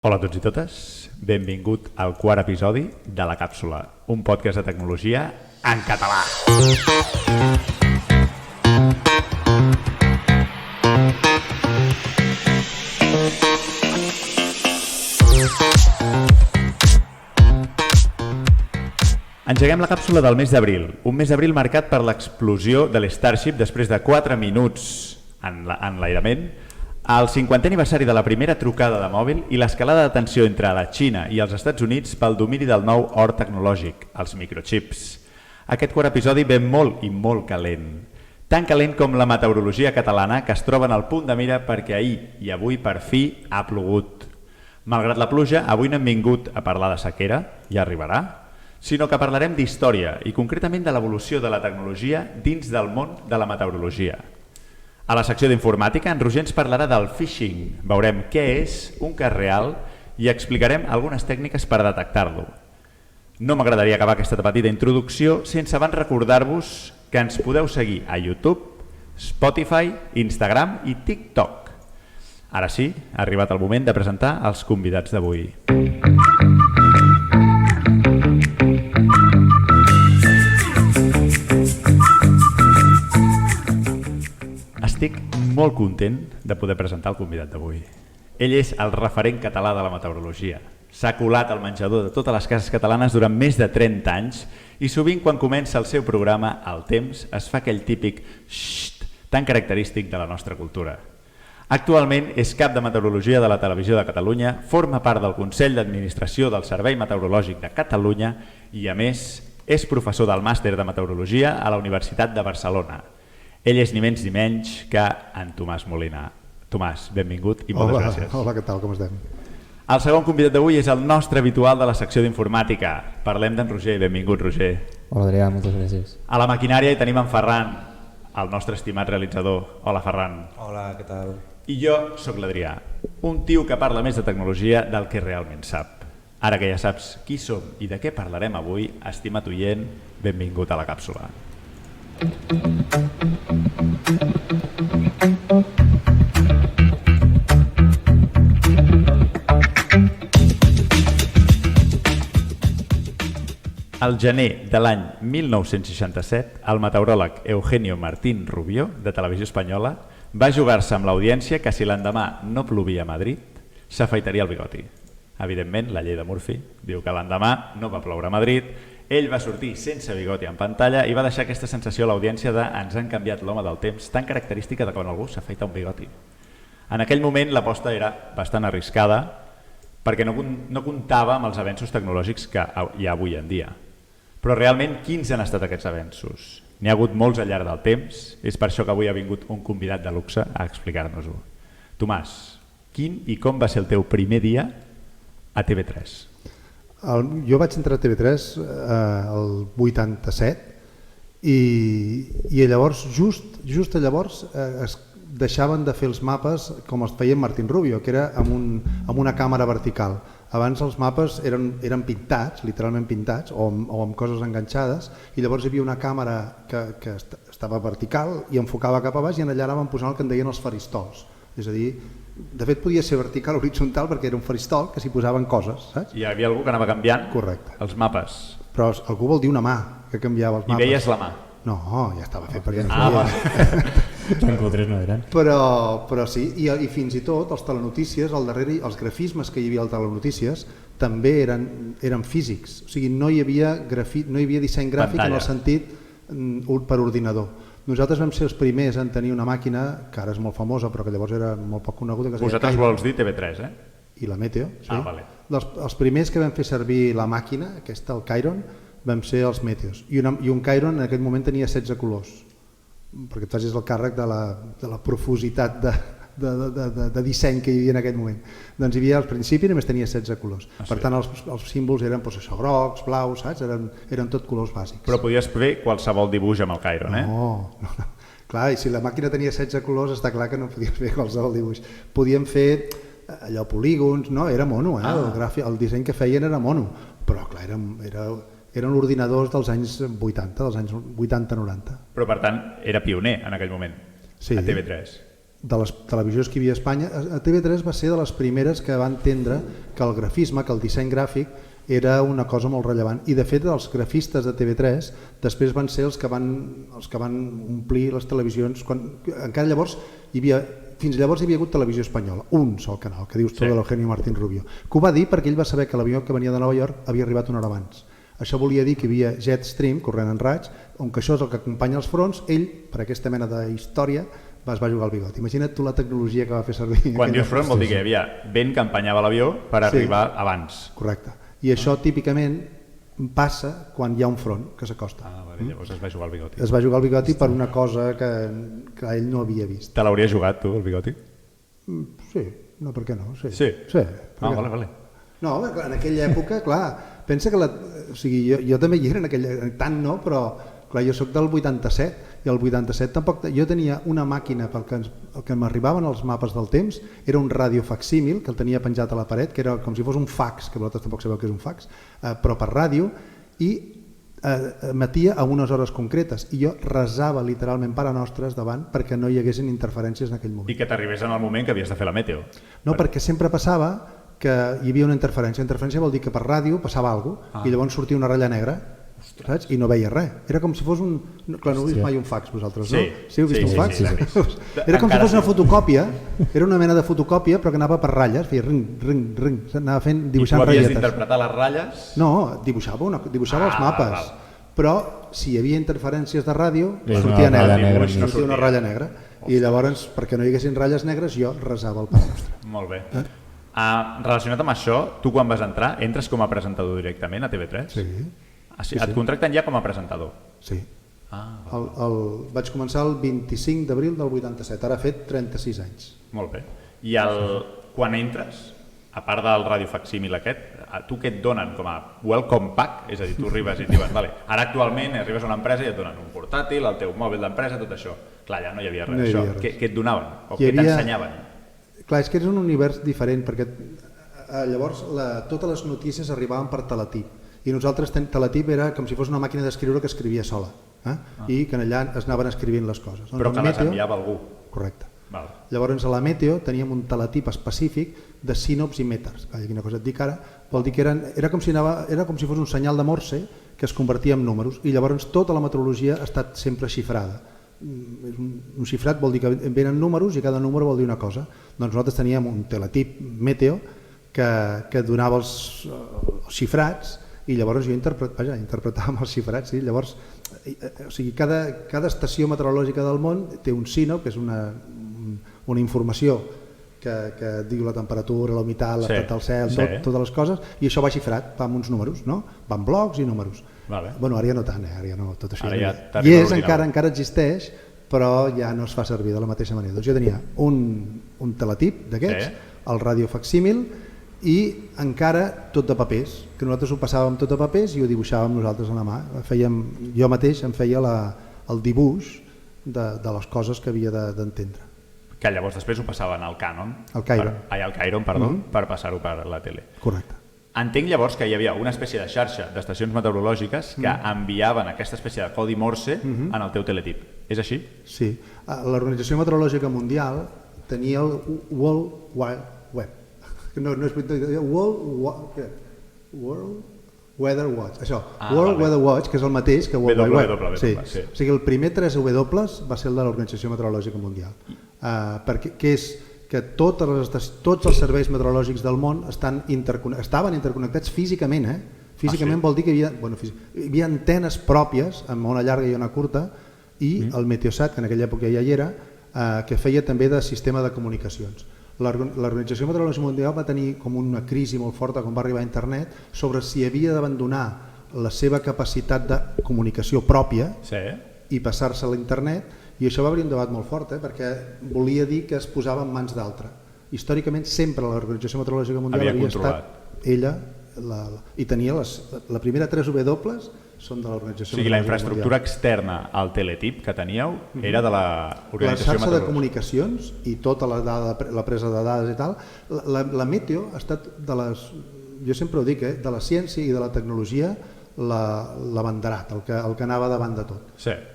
Hola a tots i totes, benvingut al quart episodi de La Càpsula, un podcast de tecnologia en català. Engeguem la càpsula del mes d'abril, un mes d'abril marcat per l'explosió de l'Starship després de 4 minuts en l'enlairament, el 50è aniversari de la primera trucada de mòbil i l'escalada de tensió entre la Xina i els Estats Units pel domini del nou or tecnològic, els microchips. Aquest quart episodi ve molt i molt calent. Tan calent com la meteorologia catalana, que es troba en el punt de mira perquè ahir i avui per fi ha plogut. Malgrat la pluja, avui no hem vingut a parlar de sequera, ja arribarà, sinó que parlarem d'història i concretament de l'evolució de la tecnologia dins del món de la meteorologia. A la secció d'informàtica, en Roger ens parlarà del phishing. Veurem què és un cas real i explicarem algunes tècniques per detectar-lo. No m'agradaria acabar aquesta petita introducció sense abans recordar-vos que ens podeu seguir a YouTube, Spotify, Instagram i TikTok. Ara sí, ha arribat el moment de presentar els convidats d'avui. Estic molt content de poder presentar el convidat d'avui. Ell és el referent català de la meteorologia. S'ha colat al menjador de totes les cases catalanes durant més de 30 anys i sovint quan comença el seu programa, El Temps, es fa aquell típic xxt tan característic de la nostra cultura. Actualment és cap de meteorologia de la Televisió de Catalunya, forma part del Consell d'Administració del Servei Meteorològic de Catalunya i, a més, és professor del Màster de Meteorologia a la Universitat de Barcelona. Ell és ni menys ni menys que en Tomàs Molina. Tomàs, benvingut i moltes gràcies. Hola, què tal, com estem? El segon convidat d'avui és el nostre habitual de la secció d'informàtica. Parlem d'en Roger. Benvingut, Roger. Hola, Adrià, moltes gràcies. A la maquinària hi tenim en Ferran, el nostre estimat realitzador. Hola, Ferran. Hola, què tal? I jo sóc l'Adrià, un tio que parla més de tecnologia del que realment sap. Ara que ja saps qui som i de què parlarem avui, estimat oient, benvingut a la càpsula. Al gener de l'any 1967, el meteoròleg Eugenio Martín Rubio, de Televisió Espanyola, va jugar-se amb l'audiència que si l'endemà no plovia a Madrid, s'afaitaria el bigoti. Evidentment, la llei de Murphy diu que l'endemà no va ploure a Madrid, ell va sortir sense bigoti en pantalla i va deixar aquesta sensació a l'audiència de "ens han canviat l'home del temps", tan característica de quan algú s'afaita un bigoti. En aquell moment l'aposta era bastant arriscada perquè no comptava amb els avenços tecnològics que hi ha avui en dia. Però realment, quins han estat aquests avenços? N'hi ha hagut molts al llarg del temps, és per això que avui ha vingut un convidat de luxe a explicar-nos-ho. Tomàs, quin i com va ser el teu primer dia a TV3? Jo vaig entrar a TV3 el 87 i llavors, just llavors, es deixaven de fer els mapes com els feia Martín Rubio, que era amb una càmera vertical. Abans els mapes eren pintats, literalment pintats, o amb coses enganxades, i llavors hi havia una càmera que estava vertical i enfocava cap a baix i allà anaven posant el que en deien els faristols. És a dir, de fet podia ser vertical o horitzontal perquè era un faristol que s'hi posaven coses, saps? Hi havia algú que anava canviant. Correcte. Els mapes. Però algú vol dir una mà que canviava els mapes. I veies la mà? No, ja estava fet perquè no va. Tan cutres no eren. Però sí, i fins i tot els telenotícies, al darrere, els grafismes que hi havia al telenotícies també eren físics, o sigui, no hi havia disseny gràfic en el sentit per ordinador. Nosaltres vam ser els primers en tenir una màquina que ara és molt famosa però que llavors era molt poc coneguda. Vosaltres vols dir TV3, eh? I la Meteo, sí. Vale. Els primers que vam fer servir la màquina, aquesta, el Chiron, vam ser els Meteos. I un Chiron en aquell moment tenia 16 colors, perquè tu facis el càrrec de la profusitat de disseny que hi havia en aquell moment. Doncs hi havia al principi només tenia 16 colors. Per tant, els símbols eren grocs, blaus, saps? Eren tot colors bàsics. Però podies fer qualsevol dibuix amb el Chiron, eh? No. Clar, i si la màquina tenia 16 colors està clar que no podies fer qualsevol dibuix. Podíem fer allò polígons, no? Era mono, el disseny que feien era mono, però clar, eren ordinadors dels anys 80, dels anys 80-90. Però per tant era pioner en aquell moment, a TV3. de les televisions que hi havia a Espanya, a TV3 va ser de les primeres que va entendre que el grafisme, que el disseny gràfic era una cosa molt rellevant, i de fet els grafistes de TV3 després van ser els que van omplir les televisions, encara llavors fins llavors hi havia hagut televisió espanyola, un sol canal, que dius tu, de l'Eugenio Martín Rubio, que ho va dir perquè ell va saber que l'avió que venia de Nova York havia arribat una hora abans. Això volia dir que hi havia Jetstream corrent en raig, on que això és el que acompanya els fronts. Ell, per aquesta mena de història, es va jugar al bigot. Imagina't tu la tecnologia que va fer servir. Quan dius front vol dir que hi havia vent que empenyava l'avió per arribar abans. Correcte. I això típicament passa quan hi ha un front que s'acosta. Vale, llavors es va jugar al bigoti. Es va jugar al bigoti per una cosa que ell no havia vist. Te l'hauries jugat tu, el bigoti? Sí, no, per què no? Sí. Vale. No, en aquella època, clar, pensa que jo també hi era en aquella, tant no, però clar, jo soc del 87 i el 87 tampoc, jo tenia una màquina pel que m'arribaven els mapes del temps, era un radiofacsímil que el tenia penjat a la paret, que era com si fos un fax, que vosaltres tampoc sabeu què és un fax, però per ràdio, i emetia a unes hores concretes, i jo resava literalment Pare Nostres davant perquè no hi haguessin interferències en aquell moment. I que t'arribés en el moment que havies de fer la meteo. No, perquè sempre passava que hi havia una interferència. Interferència vol dir que per ràdio passava alguna cosa, i llavors sortia una ratlla negra, saps? I no veia res. Era com si fos un... Clar, no heu vist mai un fax, vosaltres, no? Sí, heu vist un fax? Era com si fos una fotocòpia, era una mena de fotocòpia, però que anava per ratlles, feia ring, anava dibuixant ratlletes. I tu havies d'interpretar les ratlles? No, dibuixava els mapes. Però si hi havia interferències de ràdio, sortia negra, sortia una ratlla negra. I llavors, perquè no hi haguessin ratlles negres, jo resava el Pare Nostre. Molt bé. Relacionat amb això, tu quan vas entrar, entres com a presentador directament a TV3? Sí. Et contracten ja com a presentador? Sí. Vaig començar el 25 d'abril del 87, ara ha fet 36 anys. Molt bé. I quan entres, a part del radiofacsímil aquest, a tu què et donen com a welcome pack? És a dir, tu arribes i et diuen, vale, ara actualment arribes a una empresa i et donen un portàtil, el teu mòbil d'empresa, tot això. Clar, ja no hi havia res d'això. Què et donaven? O què t'ensenyaven? Clar, és que és un univers diferent, perquè llavors totes les notícies arribaven per teletip, i nosaltres teletip era com si fos una màquina d'escriure que escrivia sola, i que allà es anaven escrivint les coses. Però que les enviava algú. Correcte. Llavors a la Meteo teníem un teletip específic de sínops i mèters. Quina cosa et dic ara? Vol dir que era com si fos un senyal de Morse que es convertia en números, i llavors tota la meteorologia ha estat sempre xifrada. Un xifrat vol dir que venen números i cada número vol dir una cosa. Doncs nosaltres teníem un teletip Meteo que donava els xifrats, i llavors jo interpretàvem els xifrats. Llavors, cada estació meteorològica del món té un sínop, que és una informació que diu la temperatura, la humitat, l'estat del cel, totes les coses, i això va xifrat, va amb uns números, va amb blocs i números. Bueno, ara ja no tant, ara ja no, tot això i encara existeix, però ja no es fa servir de la mateixa manera. Doncs jo tenia un teletip d'aquests, el radiofacsímil, i encara tot de papers, que nosaltres ho passàvem tot de papers i ho dibuixàvem nosaltres a la mà. Jo mateix em feia el dibuix de les coses que havia d'entendre. Que llavors després ho passaven al Canon. Al Cairon. Al Cairon, perdó, per passar-ho per la tele. Correcte. Entenc llavors que hi havia una espècie de xarxa d'estacions meteorològiques que enviaven aquesta espècie de codi Morse en el teu teletip. És així? Sí. L'Organització Meteorològica Mundial tenia el World Wide Web. No és World Weather Watch. Això, World Weather Watch, que és el mateix que World Wide Web. O sigui, el primer 3W va ser el de l'Organització Meteorològica Mundial. Que és que tots els serveis meteorològics del món estaven interconnectats físicament. Físicament vol dir que hi havia antenes pròpies, amb una llarga i una curta, i el Meteosat, que en aquella època ja hi era, que feia també de sistema de comunicacions. L'Organització Meteorològica Mundial va tenir com una crisi molt forta quan va arribar a internet sobre si havia d'abandonar la seva capacitat de comunicació pròpia i passar-se a l'internet, i això va obrir un debat molt fort, perquè volia dir que es posava en mans d'altre. Històricament sempre l'Organització Meteorològica Mundial havia estat ella, i tenia la primera 3W són de l'Organització Meteorològica Mundial. O sigui, la infraestructura externa al teletip que teníeu era de l'Organització Meteorològica. La xarxa de comunicacions i tota la presa de dades i tal, la Meteo ha estat jo sempre ho dic, de la ciència i de la tecnologia l'abanderat, el que anava davant de tot.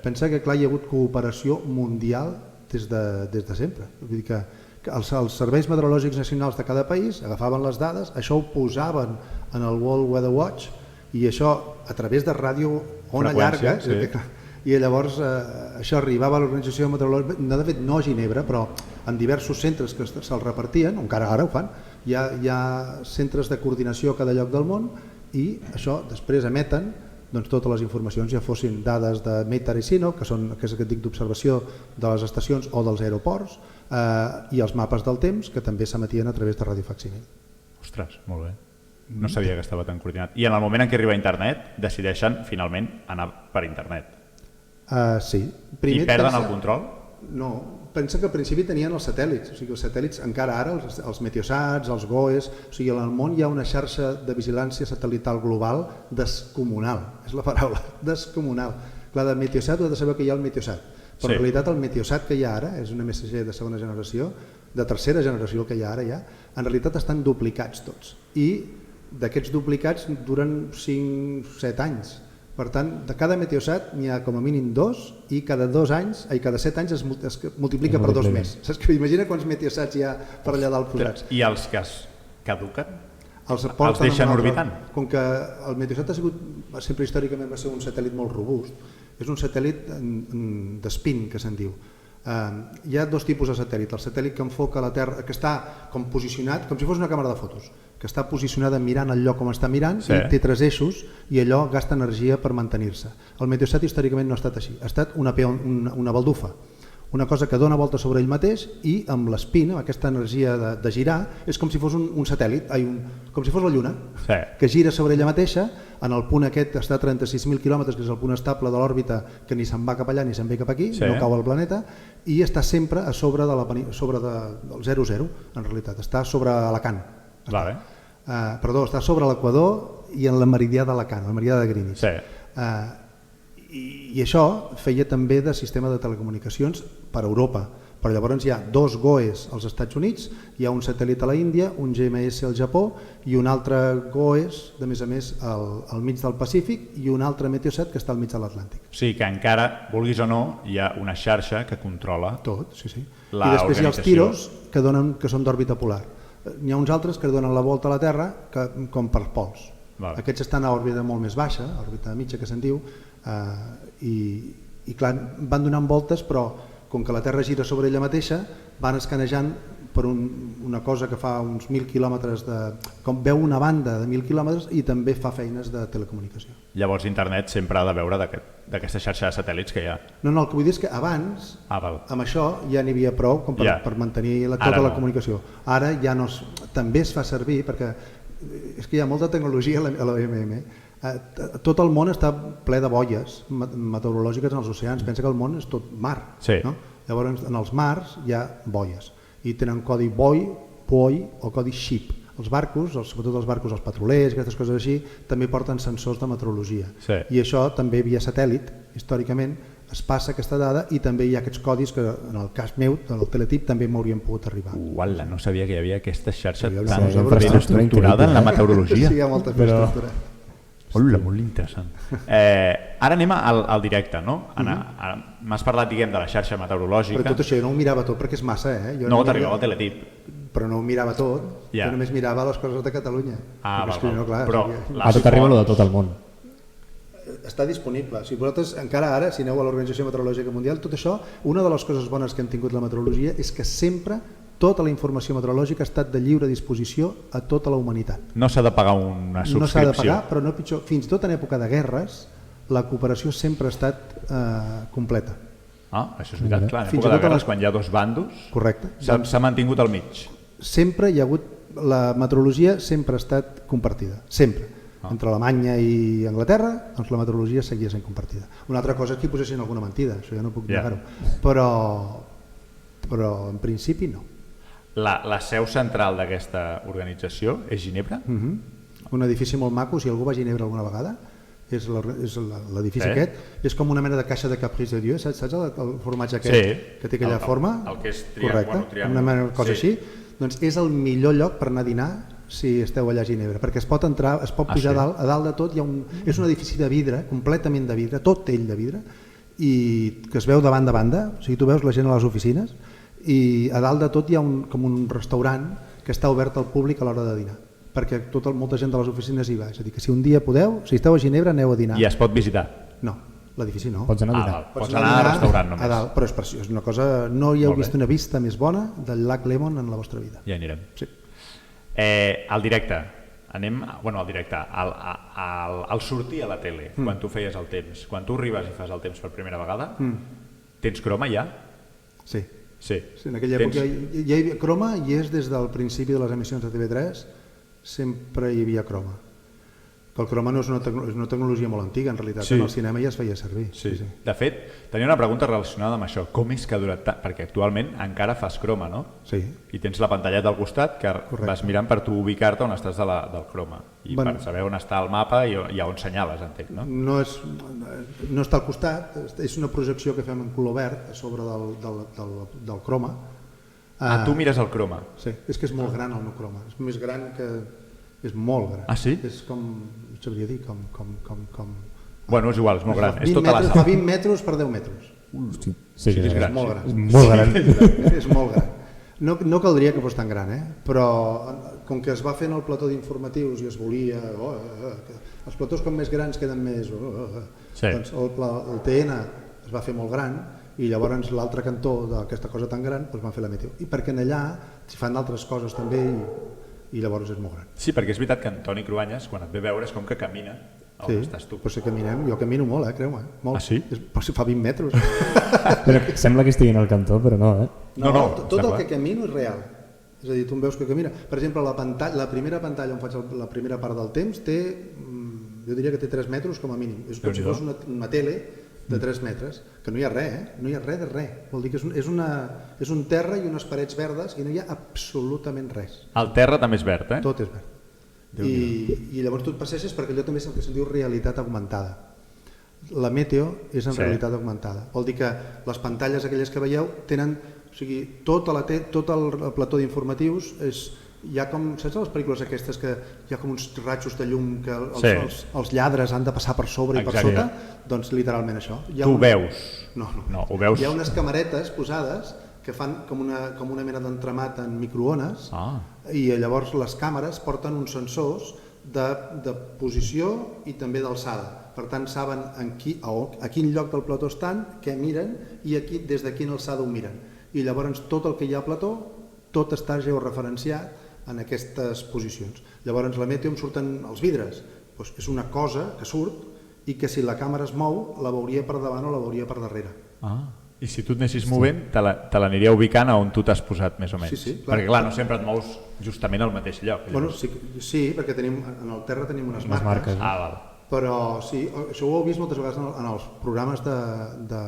Pensa que clar, hi ha hagut cooperació mundial des de sempre. Vull dir que els serveis meteorològics nacionals de cada país agafaven les dades, això ho posaven en el World Weather Watch i això a través de ràdio ona llarga, i llavors això arribava a l'Organització Meteorològica, de fet no a Ginebra, però en diversos centres que se'ls repartien, encara ara ho fan, hi ha centres de coordinació a cada lloc del món i això després emeten totes les informacions, ja fossin dades de METAR i SINO, que és aquest dic d'observació de les estacions o dels aeroports, i els mapes del temps, que també s'emetien a través de radiofacsimil. Ostres, molt bé. No sabia que estava tan coordinat. I en el moment en què arriba internet, decideixen finalment anar per internet. Sí. I perden el control? No, pensa que al principi tenien els satèl·lits, o sigui, els satèl·lits encara ara, els meteosats, els GOES, o sigui, en el món hi ha una xarxa de vigilància satelital global descomunal, és la paraula, descomunal. Clar, de meteosat ho ha de saber que hi ha el meteosat, però en realitat el meteosat que hi ha ara, és un MSG de segona generació, de tercera generació el que hi ha ara ja, en realitat estan duplicats tots, i d'aquests duplicats duren 5-7 anys. Per tant, de cada meteosat n'hi ha com a mínim 2 i cada 7 anys es multiplica per 2 més. Saps que imagina quants meteosats hi ha per allà dalt posats. I els que es caduquen? Els deixen orbitant? Com que el meteosat sempre històricament va ser un satèl·lit molt robust, és un satèl·lit d'espín, que se'n diu. Hi ha 2 tipus de satèl·lit. El satèl·lit que enfoca la Terra, que està com posicionat, com si fos una càmera de fotos, que està posicionada mirant el lloc com està mirant, i té 3 eixos i allò gasta energia per mantenir-se. El meteosat històricament no ha estat així, ha estat una baldufa, una cosa que dona volta sobre ell mateix i amb l'espín, amb aquesta energia de girar, és com si fos un satèl·lit, com si fos la Lluna, que gira sobre ella mateixa, en el punt aquest està a 36.000 quilòmetres, que és el punt estable de l'òrbita, que ni se'n va cap allà ni se'n ve cap aquí, no cau al planeta, i està sempre a sobre del 0,0, en realitat, està sobre Alacant. Està sobre l'equador i en la meridià d'Alacant, la meridià de Greenwich. I això feia també de sistema de telecomunicacions per a Europa, però llavors hi ha 2 GOES als Estats Units, hi ha un satèl·lit a la Índia, un GMS al Japó i un altre GOES, de més a més, al mig del Pacífic i un altre meteosat que està al mig de l'Atlàntic. O sigui que encara, vulguis o no, hi ha una xarxa que controla tot, sí. I després hi ha els tiros que són d'òrbita polar. N'hi ha uns altres que donen la volta a la Terra com per pols. Aquests estan a òrbita molt més baixa, òrbita mitja que se'n diu, i clar, van donant voltes, però com que la Terra gira sobre ella mateixa, van escanejant per una cosa que fa uns 1.000 quilòmetres, com veu una banda de 1.000 quilòmetres i també fa feines de telecomunicació. Llavors internet sempre ha de veure d'aquesta xarxa de satèl·lits que hi ha. No, el que vull dir és que abans, amb això ja n'hi havia prou com per mantenir tota la comunicació. Ara ja no també es fa servir, perquè és que hi ha molta tecnologia a l'OMM. Tot el món està ple de boies meteorològiques en els oceans. Pensa que el món és tot mar. Llavors en els mars hi ha boies i tenen codi BOI, POI o codi SHIP. Els barcos, sobretot els barcos, els petrolers, aquestes coses així, també porten sensors de meteorologia. I això també via satèl·lit, històricament, es passa aquesta dada i també hi ha aquests codis que en el cas meu, del teletip, també m'haurien pogut arribar. Uala, no sabia que hi havia aquesta xarxa tan ben estructurada en la meteorologia. Sí, hi ha molta infraestructura. Hola, molt interessant. Ara anem al directe, no? M'has parlat, diguem, de la xarxa meteorològica. Però tot això jo no ho mirava tot perquè és massa, No, t'arribava el teletip. Però no ho mirava tot, jo només mirava les coses de Catalunya. Però t'arriba lo de tot el món. Està disponible. Si vosaltres encara ara, si aneu a l'Organització Meteorològica Mundial, tot això, una de les coses bones que hem tingut la meteorologia és que sempre tota la informació meteorològica ha estat de lliure disposició a tota la humanitat. No s'ha de pagar una subscripció. No s'ha de pagar, però no pitjor. Fins i tot en època de guerres, la cooperació sempre ha estat completa. Això és veritat, clar. En època de guerres, quan hi ha 2 bandos, s'ha mantingut al mig. Sempre hi ha hagut, la meteorologia sempre ha estat compartida, sempre. Entre Alemanya i Anglaterra, doncs la meteorologia seguia sent compartida. Una altra cosa és que hi posessin alguna mentida, això ja no puc negar-ho, però en principi no. La seu central d'aquesta organització és Ginebra? Un edifici molt maco, si algú va a Ginebra alguna vegada, és l'edifici aquest, és com una mena de caixa de Caprice de Dieu, saps el formatge aquest que té aquella forma? El que és triangle, una mena de cosa així. Doncs és el millor lloc per anar a dinar si esteu allà a Ginebra, perquè es pot pujar a dalt de tot, és un edifici de vidre, completament de vidre, tot ell de vidre, i que es veu de banda a banda, o sigui, tu veus la gent a les oficines i a dalt de tot hi ha com un restaurant que està obert al públic a l'hora de dinar, perquè molta gent de les oficines hi va, és a dir, que si un dia podeu, si esteu a Ginebra, aneu a dinar. I es pot visitar? No, l'edifici no. Pots anar a dinar. Pots anar al restaurant només. A dalt, però és preciós, una cosa, no hi heu Molt bé. vist una vista més bona del llac Léman en la vostra vida. Ja anirem. Sí. Al directe, anem, bueno, al directe, al sortir a la tele, quan tu feies el temps, quan tu arribes i fas el temps per primera vegada, tens croma ja? Sí. Sí. Sí, en aquella època hi havia croma i és des del principi de les emissions de TV3 sempre hi havia croma. Que el croma no és una tecnologia molt antiga, en realitat, en el cinema ja es feia servir. Sí. De fet, tenia una pregunta relacionada amb això. Com és que ha durat tant? Perquè actualment encara fas croma, no? Sí. I tens la pantalleta al costat que vas mirant per tu ubicar-te on estàs del croma. I per saber on està el mapa i on senyales, entenc, no? No està al costat, és una projecció que fem en color verd a sobre del croma. Tu mires el croma? Sí, és que és molt gran el meu croma. És més gran que... És molt gran. Ah, sí? És com... sabria dir, com... Bueno, és igual, és molt gran. És tota la fa 20 metres per 10 metres. Sí, és gran. És molt gran. És molt gran. És molt gran. No caldria que fos tan gran, però com que es va fent el plató d'informatius i es volia... els platós com més grans queden més... Doncs el TN es va fer molt gran i llavors l'altre cantó d'aquesta cosa tan gran van fer la meteo. I perquè en allà s'hi fan d'altres coses també i llavors és molt gran. Sí, perquè és veritat que en Toni Cruanyes, quan et ve veure, és com que camina on estàs tu. Però si caminem, jo camino molt, creu-me. Molt. Ah, sí? Però si fa 20 metres. Però sembla que estigui en el cantó, però no, No, tot el que camino és real. És a dir, tu em veus que camina. Per exemple, la primera pantalla on faig la primera part del temps té, jo diria que té 3 metres com a mínim. És com si fos una tele de 3 metres, que no hi ha res, no hi ha res de res. Vol dir que és un terra i unes parets verdes i no hi ha absolutament res. El terra també és verd, eh? Tot és verd. I llavors tu et passeges perquè allò també és el que se'n diu realitat augmentada. La meteo és en realitat augmentada. Vol dir que les pantalles aquelles que veieu tenen, o sigui, tot el plató d'informatius hi ha com, saps les pel·lícules aquestes que hi ha com uns ratxos de llum que els lladres han de passar per sobre i per sota? Doncs literalment això. Tu ho veus? No, ho veus? Hi ha unes camaretes posades que fan com una mena d'entramat en microones i llavors les càmeres porten uns sensors de posició i també d'alçada. Per tant, saben a quin lloc del plató estan, què miren i des de quina alçada ho miren. I llavors tot el que hi ha a plató, tot està georreferenciat en aquestes posicions. Llavors la meteo em surten els vidres. És una cosa que surt i que si la càmera es mou la veuria per davant o la veuria per darrere. I si tu et anessis movent, te l'aniria ubicant on tu t'has posat més o menys. Sí, perquè clar, no sempre et mous justament al mateix lloc. Bueno, sí, perquè en el terra tenim unes marques. Val. Però sí, això ho heu vist moltes vegades en els programes de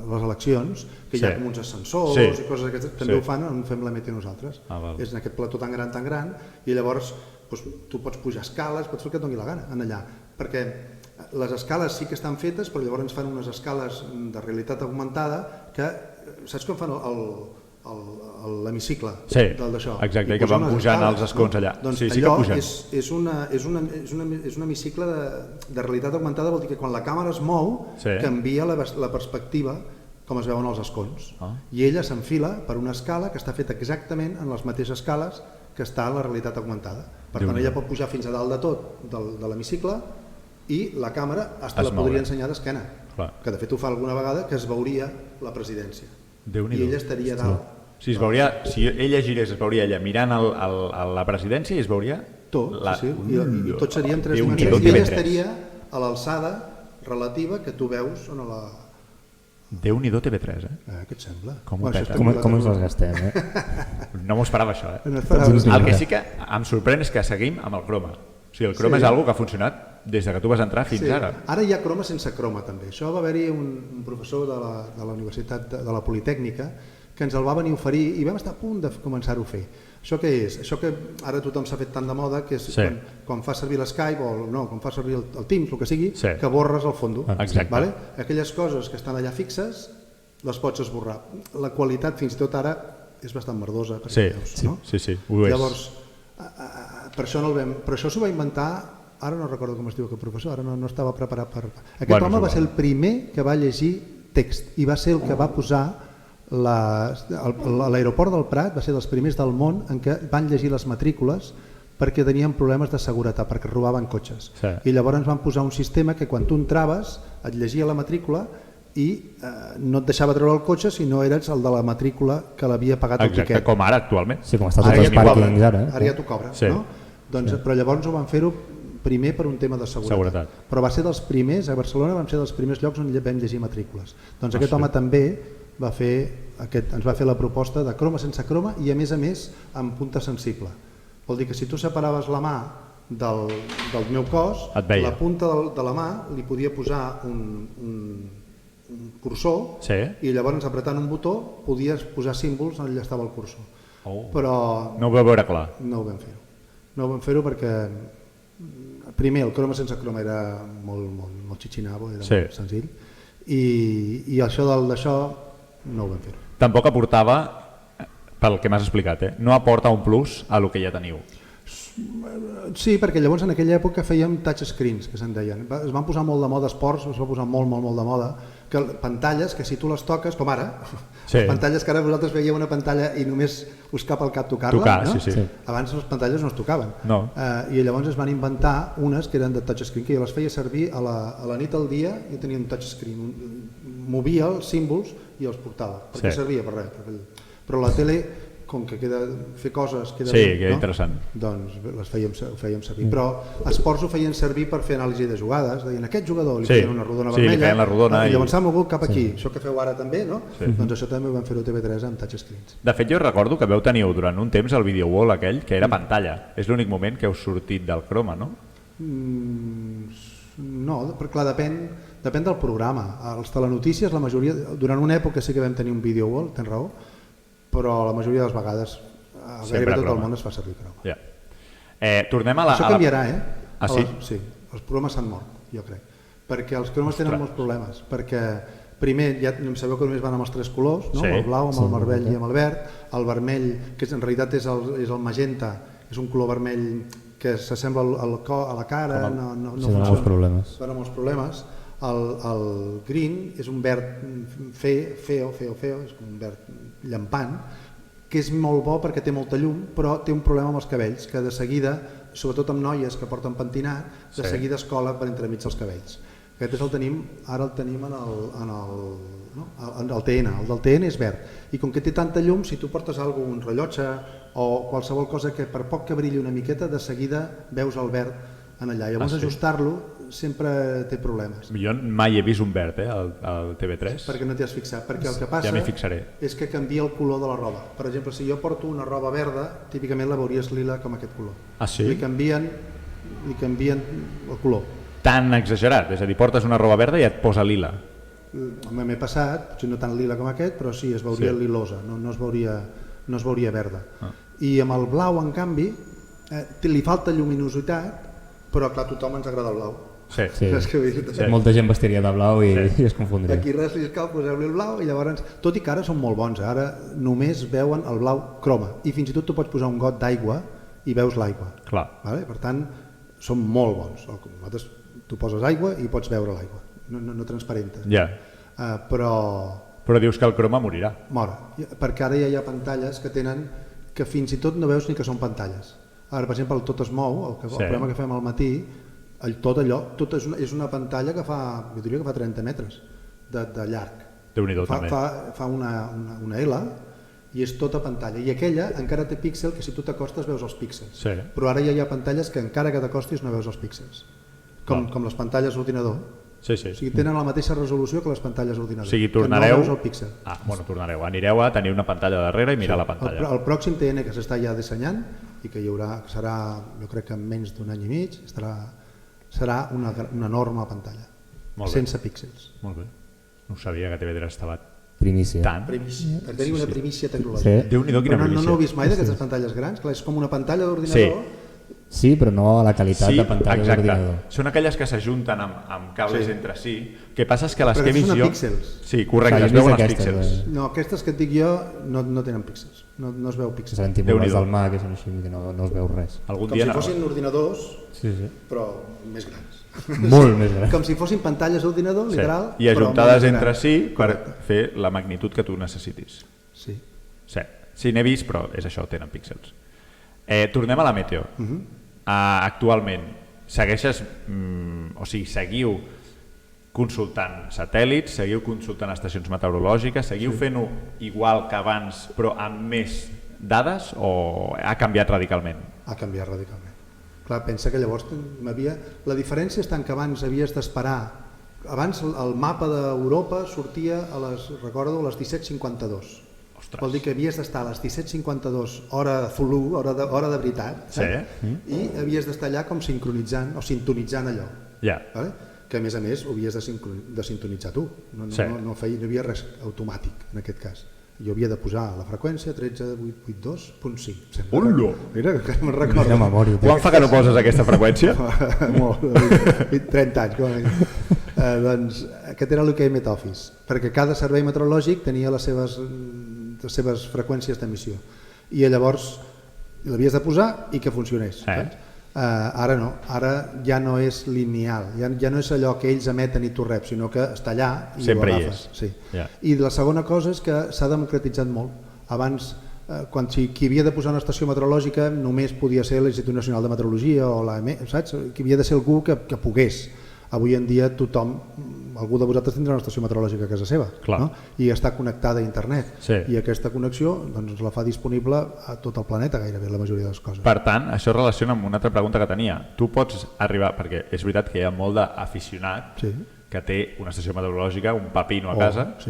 les eleccions, que hi ha com uns ascensors i coses aquestes, també ho fan on fem la meteo nosaltres. És en aquest plató tan gran, i llavors tu pots pujar escales, pots fer el que et doni la gana en allà, perquè les escales sí que estan fetes, però llavors ens fan unes escales de realitat augmentada que, saps com fan l'hemicicle d'això? Exacte, i que van pujant els escons allà. Doncs allò és un hemicicle de realitat augmentada, vol dir que quan la càmera es mou canvia la perspectiva com es veuen els escons, i ella s'enfila per una escala que està feta exactament en les mateixes escales que està en la realitat augmentada. Per tant, ella pot pujar fins a dalt de tot de l'hemicicle i la càmera hasta la podria ensenyar d'esquena, que de fet ho fa alguna vegada, que es veuria la presidència i ella estaria dalt. Si ella girés, es veuria ella mirant la presidència i es veuria... Tot, i tot seria en 3 dimensions. I ella estaria a l'alçada relativa que tu veus en la... Déu-n'hi-do TV3, Què et sembla? Com ens les gastem, No m'ho esperava, això, El que sí que em sorprèn és que seguim amb el croma. O sigui, el croma és una cosa que ha funcionat des que tu vas entrar fins ara. Ara hi ha croma sense croma, també. Això va haver-hi un professor de la Universitat de la Politècnica que ens el va venir a oferir i vam estar a punt de començar-ho a fer. Això què és? Això que ara tothom s'ha fet tant de moda, que és quan fa servir l'Skype o quan fa servir el Teams, el que sigui, que borres el fondo. Aquelles coses que estan allà fixes les pots esborrar. La qualitat fins i tot ara és bastant merdosa. Sí, ho és. Llavors, per això s'ho va inventar, ara no recordo com es diu aquest professor, ara no estava preparat per... Aquest home va ser el primer que va llegir text, i va ser el que va posar l'aeroport del Prat, va ser dels primers del món en què van llegir les matrícules perquè tenien problemes de seguretat, perquè robaven cotxes. Sí. I llavors van posar un sistema que quan tu entraves et llegia la matrícula i no et deixava treure el cotxe si no eres el de la matrícula que l'havia pagat el Exacte, tiquet. com ara actualment. Sí, com està Ara tots ja els t'ho pàrquings cobren, ara. ara ja t'ho cobren, Sí. no? Doncs, però llavors ho van fer-ho primer per un tema de seguretat. Però va ser dels primers, a Barcelona vam ser dels primers llocs on vam llegir matrícules. Doncs aquest home també va fer ens va fer la proposta de croma sense croma i a més amb punta sensible. Vol dir que si tu separaves la mà del meu cos, la punta de la mà li podia posar un cursor i llavors apretant un botó podies posar símbols on allà estava el cursor. Però no ho vau veure clar. No ho vam fer-ho. No ho vam fer-ho perquè primer el croma sense croma era molt xixinavo, era molt senzill, i això d'això no ho vam fer-ho. Tampoc aportava, pel que m'has explicat, no aporta un plus a lo que ja teniu. Sí, perquè llavors en aquella època fèiem touchscreens, que se'n deien. Es van posar molt de moda esports, es va posar molt de moda, que pantalles que si tu les toques, com ara, pantalles que ara vosaltres veieu una pantalla i només us cap al cap tocar-la, no? Abans les pantalles no es tocaven. I llavors es van inventar unes que eren de touchscreen, que jo les feia servir a la nit al dia i tenia un touchscreen, movia els símbols i els portava, perquè servia per res. Però la tele, com que fer coses queda interessant, doncs ho fèiem servir. Però esports ho feien servir per fer anàlisi de jugades, deien aquest jugador li feien una rodona vermella i llavors s'ha mogut cap aquí, això que feu ara també, no? Doncs això també ho vam fer a TV3 amb touchscreens. De fet jo recordo que veu tenir durant un temps el video wall aquell que era pantalla, és l'únic moment que heu sortit del croma, no? No, però clar, depèn del programa. Els telenotícies, la majoria, durant una època sí que vam tenir un video wall, tens raó, però la majoria de les vegades gairebé tot el món es fa servir croma. Tornem a la... Això canviarà, sí? Sí, els programes s'han mort, jo crec, perquè els cromes tenen molts problemes, perquè primer, ja sabeu que només van amb els tres colors, no? El blau, amb el vermell i amb el verd, el vermell, que en realitat és el magenta, és un color vermell que s'assembla a la cara, no funciona. Dona molts problemes. El green és un verd feo, és com un verd llampant, que és molt bo perquè té molta llum, però té un problema amb els cabells, que de seguida, sobretot amb noies que porten pentinat, de seguida es cola per entremig dels cabells. Aquest el tenim, ara el tenim en el TN, el del TN és verd, i com que té tanta llum, si tu portes un rellotge o qualsevol cosa que per poc que brilli una miqueta, de seguida veus el verd en allà. Llavors ajustar-lo sempre té problemes. Jo mai he vist un verd al TV3. Perquè no t'hi has fixat, perquè el que passa és que canvia el color de la roba. Per exemple, si jo porto una roba verda, típicament la veuries lila com aquest color. Li canvien el color. Tan exagerat, és a dir, portes una roba verda i et posa lila. M'he passat, potser no tan lila com aquest, però sí, es veuria lilosa, no es veuria verda. I amb el blau, en canvi, li falta lluminositat, però clar, a tothom ens agrada el blau. Molta gent vestiria de blau i es confondria. Aquí res li cal, poseu-li el blau i llavors, tot i que ara són molt bons, ara només veuen el blau croma i fins i tot tu pots posar un got d'aigua i veus l'aigua. Per tant, són molt bons. Tu poses aigua i pots veure l'aigua, no transparenta. Però dius que el croma morirà. Mor, perquè ara ja hi ha pantalles que tenen que fins i tot no veus ni que són pantalles. Ara, per exemple, el Tot es mou, el programa que fem al matí, tot és una pantalla que fa 30 metres de llarg. Déu-n'hi-do, també. Fa una L i és tota pantalla. I aquella encara té píxel que si tu t'acostes veus els píxels. Però ara ja hi ha pantalles que encara que t'acostis no veus els píxels. Com les pantalles d'ordinador. O sigui, tenen la mateixa resolució que les pantalles d'ordinador. O sigui, tornareu... Que no veus el píxel. Tornareu. Anireu a tenir una pantalla darrere i mirar la pantalla. El pròxim TN que s'està ja dissenyant i que serà, jo crec que en menys d'un any i mig, serà una enorme pantalla, sense píxels. Molt bé. No sabia que TV3 estava primícia. Tenim una primícia tecnològica. Déu-n'hi-do, quina primícia. No heu vist mai d'aquestes pantalles grans? És com una pantalla d'ordinador Sí, però no a la qualitat de pantalla d'ordinador. Són aquelles que s'ajunten amb cables entre si. El que passa és que les Però que he vist són jo... píxels. Sí, correcte, Clar, es jo he veuen vist els aquestes, píxels. No, aquestes que et dic jo no tenen píxels, no es veu píxels. Seran tipus les del Mac, que són així, que no es veu res. Algun Com dia si fossin ordinadors, Sí. però més grans. Molt més gran. Com si fossin pantalles d'ordinador, literal. I ajuntades però entre molt si més per gran. fer la magnitud que tu necessitis. Sí. Sí, n'he vist, però és això, tenen píxels. Tornem a la Meteo. Actualment, segueixes, seguiu consultant satèl·lits, seguiu consultant estacions meteorològiques, seguiu fent-ho igual que abans, però amb més dades, o ha canviat radicalment? Ha canviat radicalment. Clar, pensa que llavors la diferència és tant que abans havies d'esperar. Abans el mapa d'Europa sortia a les 17:52. Ostres. Vol dir que havies d'estar a les 17:52 hora Zulu, hora de veritat, saps? I havies d'estar allà com sincronitzant o sintonitzant allò. Vale? Que a més ho havies de sintonitzar tu, no hi havia res automàtic en aquest cas. Jo havia de posar la freqüència 13882.5. Hola! Mira, que me'n recordo. Quan fa que no poses aquesta freqüència? Molt, 30 anys, com a mínim. Doncs aquest era l'UK Met Office, perquè cada servei meteorològic tenia les seves freqüències d'emissió. I llavors l'havies de posar i que funcionés. Ara no, ara ja no és lineal, ja no és allò que ells emeten i tu reps, sinó que està allà i sempre ho agafes. hi és. I la segona cosa és que s'ha democratitzat molt. Abans, quan qui havia de posar una estació meteorològica només podia ser l'Institut Nacional de Meteorologia o saps? Que havia de ser algú que pogués. Avui en dia tothom, algú de vosaltres tindrà una estació meteorològica a casa seva, no? I està connectada a internet, i aquesta connexió doncs, la fa disponible a tot el planeta, gairebé la majoria de les coses. Per tant, això es relaciona amb una altra pregunta que tenia. Tu pots arribar, perquè és veritat que hi ha molt d'aficionat que té una estació meteorològica, un pepino a casa,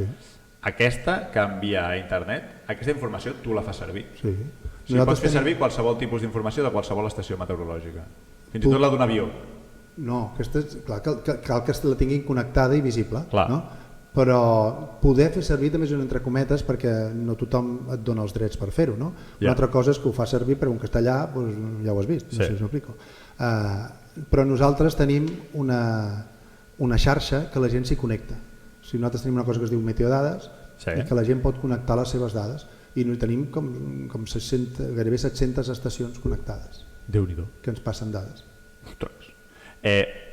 aquesta que envia a internet, aquesta informació tu la fas servir. Pots fer servir qualsevol tipus d'informació de qualsevol estació meteorològica, fins i tot la d'un avió. No, clar que la tinguin connectada i visible, no? Però poder fer servir també és entre cometes perquè no tothom et dona els drets per fer-ho, no? Una altra cosa és que ho fa servir per un castellà, ja ho has vist, no sé si m'explico. Però nosaltres tenim una xarxa que la gent s'hi connecta. Nosaltres tenim una cosa que es diu Meteodades i que la gent pot connectar les seves dades i tenim com gairebé 700 estacions connectades que ens passen dades.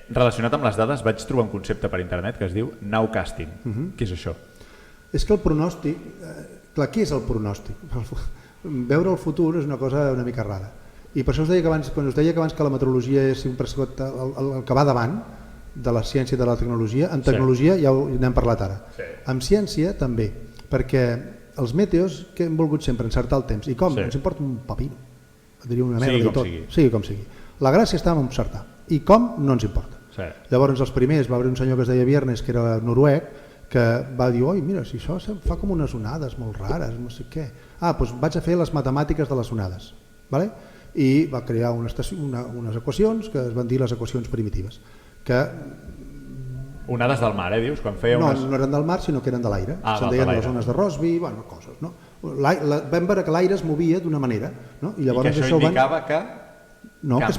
Relacionat amb les dades vaig trobar un concepte per internet que es diu nowcasting. Què és això? És que el pronòstic, clar, què és el pronòstic? Veure el futur és una cosa una mica rara i per això us deia que abans, quan us deia que abans que la meteorologia és el que va davant de la ciència i de la tecnologia, en tecnologia ja n'hem parlat ara, en ciència també, perquè els meteos que hem volgut sempre encertar el temps i com? Ens importa un pepino, diria una merda i tot, sigui com sigui. La gràcia està en encertar i com no ens importa. Llavors els primers va haver un senyor que es deia Viernes, que era noruec, que va dir, oi mira, si això fa com unes onades molt rares, no sé què. Doncs vaig a fer les matemàtiques de les onades, i va crear unes equacions que es van dir les equacions primitives. Onades del mar, dius? No eren del mar, sinó que eren de l'aire. Se'n deien les ones de Rossby, coses. Vam veure que l'aire es movia d'una manera. I que això indicava que... No, que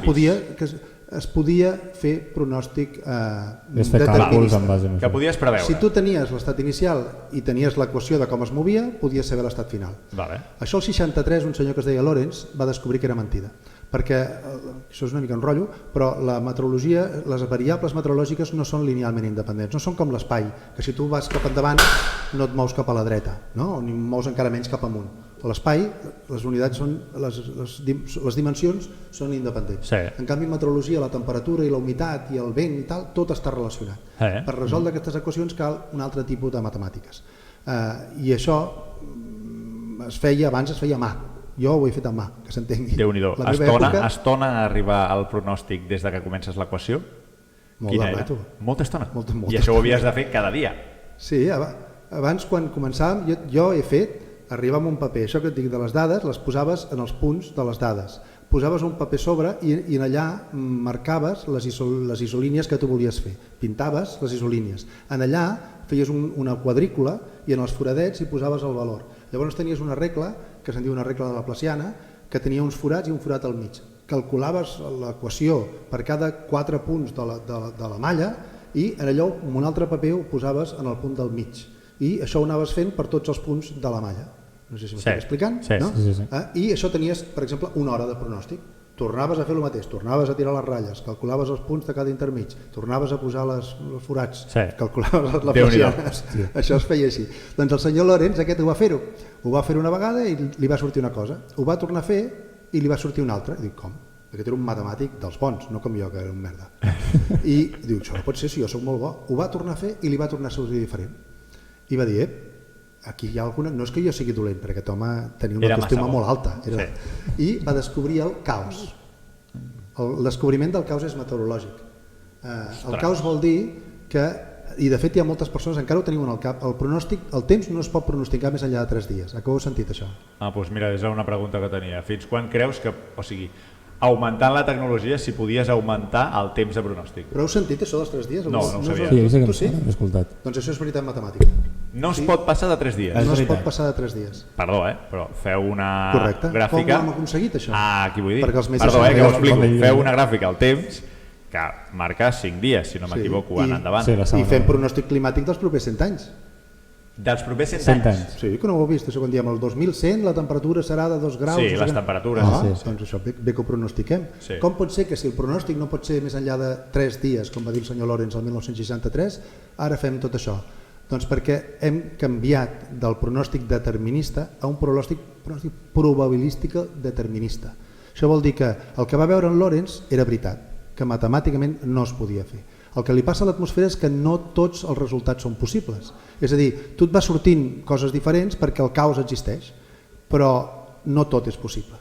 es podia fer pronòstic determinista. Que podies preveure. Si tu tenies l'estat inicial i tenies l'equació de com es movia, podies saber l'estat final. Això el 63, un senyor que es deia Lorentz va descobrir que era mentida. Perquè, això és una mica un rotllo, però la meteorologia, les variables meteorològiques no són linealment independents, no són com l'espai, que si tu vas cap endavant no et mous cap a la dreta, ni mous encara menys cap amunt. A l'espai, les unitats són, les dimensions són independents. En canvi, en meteorologia, la temperatura i la humitat i el vent i tal, tot està relacionat. Per resoldre aquestes equacions cal un altre tipus de matemàtiques. I això abans es feia a mà. Jo ho he fet a mà, que s'entengui. Déu-n'hi-do. Estona a arribar al pronòstic des que comences l'equació? Quina era? Molta estona? I això ho havies de fer cada dia? Sí, abans quan començàvem jo he fet arribar amb un paper, això que et dic de les dades, les posaves en els punts de les dades. Posaves un paper sobre i allà marcaves les isolínies que tu volies fer. Pintaves les isolínies. En allà feies una quadrícula i en els foradets hi posaves el valor. Llavors tenies una regla, que se'n diu una regla de Laplaciana, que tenia uns forats i un forat al mig. calculaves l'equació per cada 4 punts de la malla i en allò amb un altre paper ho posaves en el punt del mig i això ho anaves fent per tots els punts de la malla. No sé si m'estic explicant. No? Sí. I això tenies, per exemple, una hora de pronòstic. Tornaves a fer el mateix, tornaves a tirar les ratlles, calculaves els punts de cada intermig, tornaves a posar els forats, calculaves les pressions. Això es feia així. Doncs el senyor Lorenz aquest ho va fer-ho. Ho va fer una vegada i li va sortir una cosa. Ho va tornar a fer i li va sortir una altra. I dic, com? Aquest era un matemàtic dels bons, no com jo, que era un merda. I diu, això no pot ser si jo soc molt bo. Ho va tornar a fer i li va tornar a sortir diferent. I va dir, aquí hi ha alguna... No és que jo sigui dolent, perquè aquest home tenia una autoestima molt alta. I va descobrir el caos. El descobriment del caos és meteorològic. El caos vol dir que, i de fet hi ha moltes persones, encara ho teniu en el cap, el pronòstic, el temps no es pot pronosticar més enllà de 3 dies. A què ho heu sentit, això? Doncs mira, és una pregunta que tenia. Fins quan creus que... O sigui, augmentant la tecnologia, si podies augmentar el temps de pronòstic. Però heu sentit això dels 3 dies? No ho sabia. Tu sí? He escoltat. Doncs això és veritat matemàtica. No es pot passar de 3 dies. No es pot passar de 3 dies. Perdó, però feu una gràfica... Com ho hem aconseguit, això? Aquí vull dir. Perdó, que ho explico. Feu una gràfica al temps que marca 5 dies, si no m'equivoco, en endavant. I fem pronòstic climàtic dels propers 100 anys. Dels propers 100 anys? Sí, que no ho heu vist. Això quan diem el 2100 la temperatura serà de 2 graus. Sí, les temperatures. Doncs això, bé que ho pronostiquem. Com pot ser que si el pronòstic no pot ser més enllà de 3 dies, com va dir el senyor Lorenz el 1963, ara fem tot això? Doncs perquè hem canviat del pronòstic determinista a un pronòstic probabilístic determinista. Això vol dir que el que va veure en Lorenz era veritat, que matemàticament no es podia fer. El que li passa a l'atmosfera és que no tots els resultats són possibles. És a dir, tu et va sortint coses diferents perquè el caos existeix, però no tot és possible.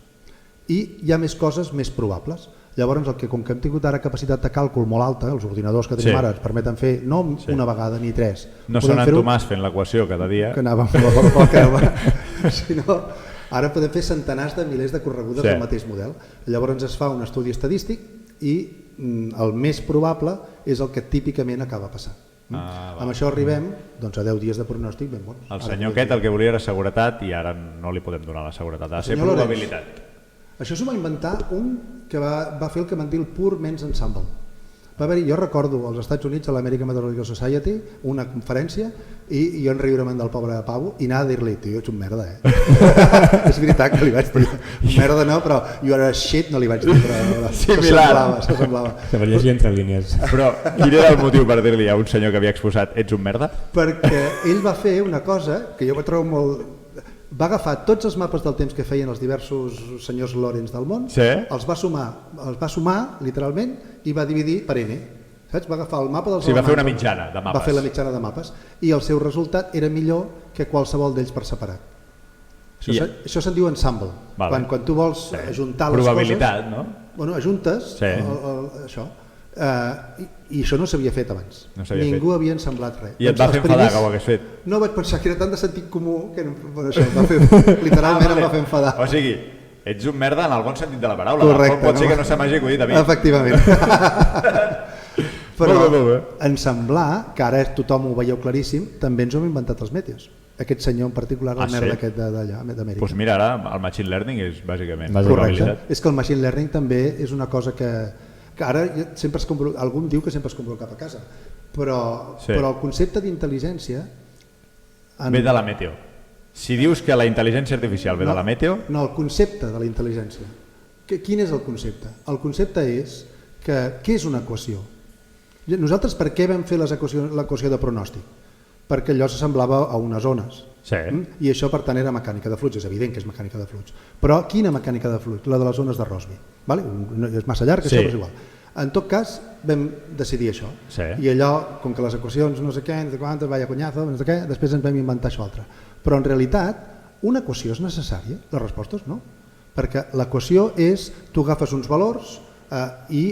I hi ha més coses més probables. Llavors, com que hem tingut ara capacitat de càlcul molt alta, els ordinadors que tenim ara ens permeten fer no una vegada ni 3. No són en Tomàs fent l'equació cada dia. Que anàvem pel creuar. Sinó, ara podem fer centenars de milers de corregudes del mateix model. Llavors es fa un estudi estadístic i el més probable és el que típicament acaba passant. Amb això arribem a 10 dies de pronòstic ben bons. El senyor aquest el que volia era seguretat i ara no li podem donar la seguretat, ha de ser probabilitat. Això s'ho va inventar un que va fer el que van dir el Poor Man's Ensemble. Va haver-hi, jo recordo als Estats Units, a l'American Meteorological Society, una conferència, i jo en riure-me'n del pobre Pavo i anava a dir-li, tio, ets un merda, És veritat que li vaig dir, merda no, però jo era shit, no li vaig dir, però s'assemblava. Se va llegir entre línies. Però quin era el motiu per dir-li a un senyor que havia exposat, ets un merda? Perquè ell va fer una cosa que jo trobo molt... Va agafar tots els mapes del temps que feien els diversos senyors Lorenz del món, els va sumar literalment i va dividir per N. Saps? Va agafar el mapa dels va fer una mitjana de mapes. Va fer la mitjana de mapes i el seu resultat era millor que qualsevol d'ells per separat. Això se'n diu ensemble. Quan tu vols ajuntar les coses... Probabilitat, no? Bueno, ajuntes això. I això no s'havia fet abans. Ningú havia ensamblat res. I et va fer enfadar que ho hagués fet? No, vaig pensar que era tant de sentit comú que això literalment em va fer enfadar. O sigui, ets un merda en el bon sentit de la paraula. Correcte. Pot ser que no se m'hagi acudit a mi. Efectivament. Però ensamblar, que ara tothom ho veieu claríssim, també ens ho hem inventat els meteos. Aquest senyor en particular, el merda aquest d'allà, d'Amèrica. Doncs mira, ara el machine learning és bàsicament probabilitat. És que el machine learning també és una cosa que ara sempre algú diu que sempre es compra cap a casa, però el concepte d'intel·ligència ve de la meteo. Si dius que la intel·ligència artificial ve de la meteo... No, el concepte de la intel·ligència. Quin és el concepte? El concepte és que què és una equació? Nosaltres per què vam fer l'equació de pronòstic? Perquè allò s'assemblava a unes ones. I això per tant era mecànica de flux, és evident que és mecànica de flux. Però quina mecànica de flux? La de les ones de Rossby. És massa llarg, això, però és igual. En tot cas, vam decidir això. I allò, com que les equacions no sé què, no sé quantes, vaya conyazo, no sé què, després ens vam inventar això altre. Però en realitat, una equació és necessària? La resposta és no. Perquè l'equació és, tu agafes uns valors i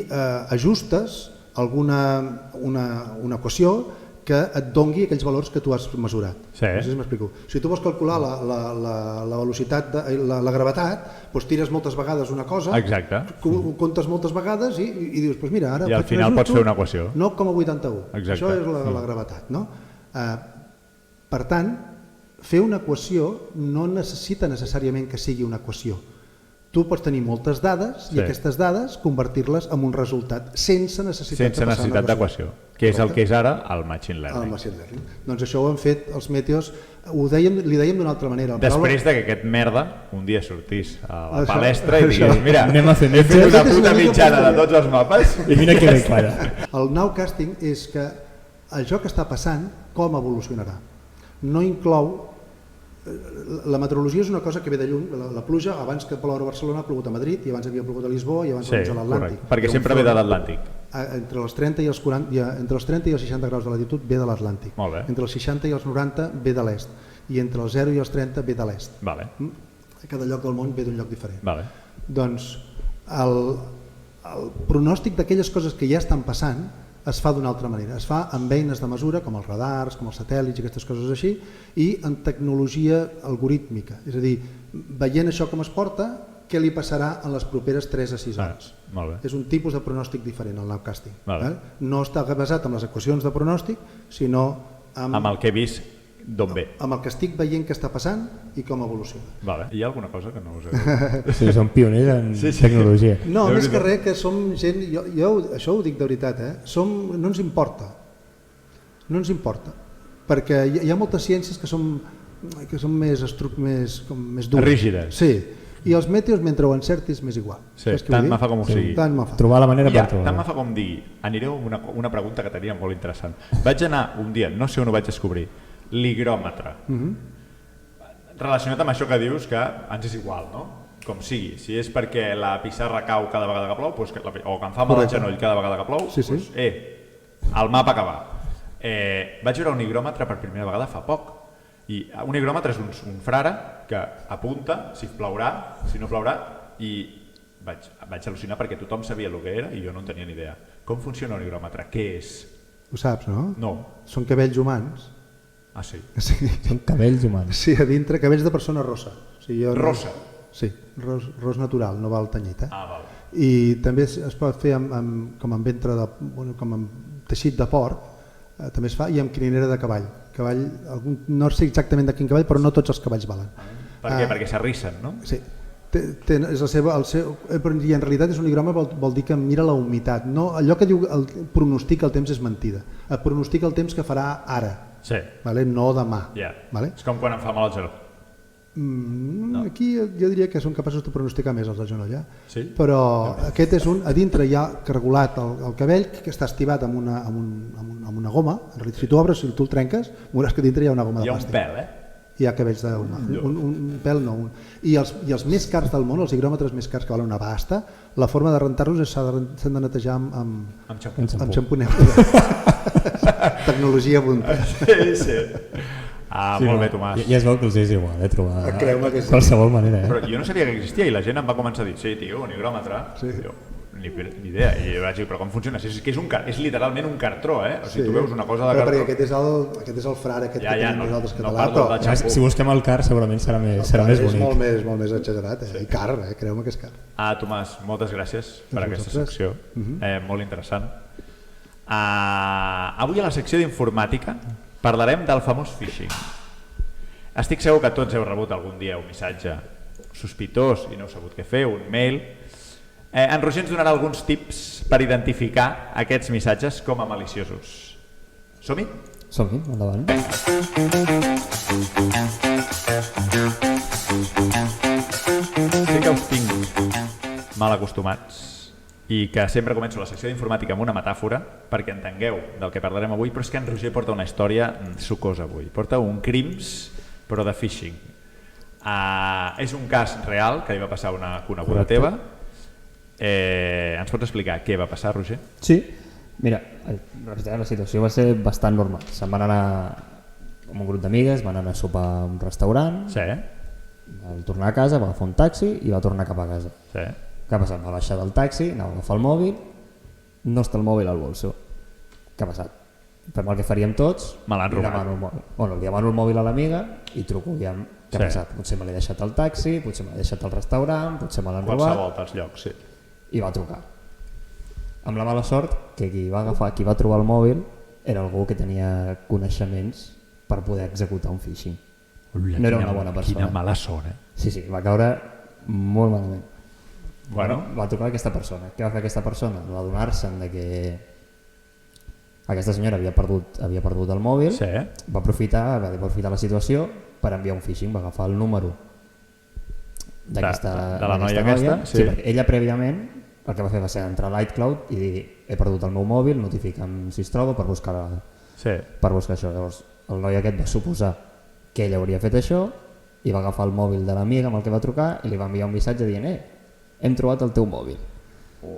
ajustes una equació que et dongui aquells valors que tu has mesurat. No sé si m'explico. Si tu vols calcular la velocitat, la gravetat, doncs tires moltes vegades una cosa, comptes moltes vegades i dius, doncs mira, ara... I al final pots fer una equació. 9,81. Això és la gravetat. Per tant, fer una equació no necessita necessàriament que sigui una equació. tu pots tenir moltes dades i aquestes dades convertir-les en un resultat sense necessitat d'equació, que és el que és ara el machine learning. Doncs això ho han fet els meteors, li dèiem d'una altra manera. Després que aquest merda un dia sortís a la palestra i digués, mira, anem a fer he fet una puta mitjana de tots els mapes i mira que bé quadra. El nowcasting és que això que està passant, com evolucionarà? No inclou... La meteorologia és una cosa que ve de lluny, la pluja, abans que ploure a Barcelona ha plogut a Madrid i abans havia plogut a Lisboa i abans a l'Atlàntic. Perquè sempre ve de l'Atlàntic. Entre els 30 i els 40, entre els 30 i els 60 graus de latitud ve de l'Atlàntic. Entre els 60 i els 90 ve de l'est i entre els 0 i els 30 ve de l'est. Cada lloc del món ve d'un lloc diferent. Doncs el pronòstic d'aquelles coses que ja estan passant es fa d'una altra manera, es fa amb eines de mesura com els radars, com els satèl·lits i aquestes coses així, i en tecnologia algorítmica, és a dir, veient això com es porta, què li passarà en les properes 3 a 6 hores. És un tipus de pronòstic diferent, el nowcasting. No està basat en les equacions de pronòstic, sinó amb el que he vist d'on ve. Amb el que estic veient que està passant i com evoluciona. Hi ha alguna cosa que no us he dit? Sí, som pioners en tecnologia. No, més que res que som gent, jo això ho dic de veritat, no ens importa. No ens importa. Perquè hi ha moltes ciències que són més dures. Rígides. Sí. I els meteors, mentre ho encertis, m'és igual. Tant me fa com ho sigui. Trobar la manera per trobar. Tant me fa com digui, anireu a una pregunta que tenia molt interessant. Vaig anar un dia, no sé on ho vaig descobrir, l'higròmetre. Relacionat amb això que dius, que ens és igual, no? Com sigui. Si és perquè la pissarra cau cada vegada que plou, o que em fa mal el genoll cada vegada que plou, el mapa que va. Vaig veure un higròmetre per primera vegada fa poc. I un higròmetre és un frare que apunta si plourà, si no plourà, i vaig al·lucinar perquè tothom sabia el que era i jo no en tenia ni idea. Com funciona un higròmetre? Què és? Ho saps, no? No. Són cabells humans. Ah, sí? Són cabells humans. Sí, a dintre, cabells de persona rossa. Rossa? Sí, ros natural, no val tenyit. Val. I també es pot fer com amb ventre, com amb teixit de porc, també es fa, i amb crinera de cavall. No sé exactament de quin cavall, però no tots els cavalls valen. Per què? Perquè s'arrissen, no? Sí. I en realitat és un higròmetre, vol dir que mira la humitat. Allò que diu pronostica el temps és mentida. Et pronostica el temps que farà ara, no demà. És com quan em fa mal el genoll. Aquí jo diria que són capaços de pronosticar més els del genoll, però aquest és a dintre hi ha cargolat el cabell que està estivat amb una goma. En realitat, si tu obres, si tu el trenques, veuràs que dintre hi ha una goma de plàstic. Hi ha un pèl, Hi ha cabells d'humà, un pèl no. I els més cars del món, els higròmetres més cars que valen una pasta, la forma de rentar-los s'han de netejar amb xampú neutre. Tecnologia punta. Sí. Molt bé, Tomàs. Ja es veu que els és igual, trobar qualsevol manera. Però jo no sabia que existia i la gent em va començar a dir, sí, tio, un higròmetre. Ni idea. I vaig dir, però com funciona? És literalment un cartró, O sigui, tu veus una cosa de cartró. Perquè aquest és el frare que tenim nosaltres català. Si busquem el car segurament serà més bonic. És molt més exagerat, i car, creu-me que és car. Tomàs, moltes gràcies per aquesta secció, molt interessant. Avui a la secció d'informàtica parlarem del famós phishing. Estic segur que tots heu rebut algun dia un missatge sospitós i no heu sabut què fer, un mail. En Roger ens donarà alguns tips per identificar aquests missatges com a maliciosos. Som-hi? Som-hi, endavant. Sé que us tinc mal acostumats i que sempre començo la secció d'informàtica amb una metàfora perquè entengueu del que parlarem avui, però és que en Roger porta una història sucosa avui. Porta un crims, però de phishing. És un cas real que li va passar a una coneguda teva. Ens pots explicar què va passar, Roger? Sí, mira, la situació va ser bastant normal. Se'n van anar amb un grup d'amigues, van anar a sopar a un restaurant, va tornar a casa, va agafar un taxi i va tornar cap a casa. Què ha passat? Va baixar del taxi, anava a agafar el mòbil, no està el mòbil al bolso. Què ha passat? Fem el que faríem tots, li demano el mòbil a l'amiga i truco, aviam què ha passat. Potser me l'he deixat al taxi, potser me l'he deixat al restaurant, potser me l'han robat. Qualsevol dels llocs, sí. I va trucar. Amb la mala sort que qui va trobar el mòbil era algú que tenia coneixements per poder executar un phishing. No era una bona persona. Quina mala sort, Sí, va caure molt malament. Bueno. Va trucar aquesta persona. Què va fer aquesta persona? Va adonar-se'n de que aquesta senyora havia perdut el mòbil, Sí. va aprofitar la situació per enviar un phishing, va agafar el número de la noia aquesta, sí, perquè ella prèviament el que va fer va ser entrar a l'iCloud i dir he perdut el meu mòbil, notifica'm si es troba per buscar això. Llavors el noi aquest va suposar que ella hauria fet això i va agafar el mòbil de l'amiga amb el que va trucar i li va enviar un missatge dient hem trobat el teu mòbil.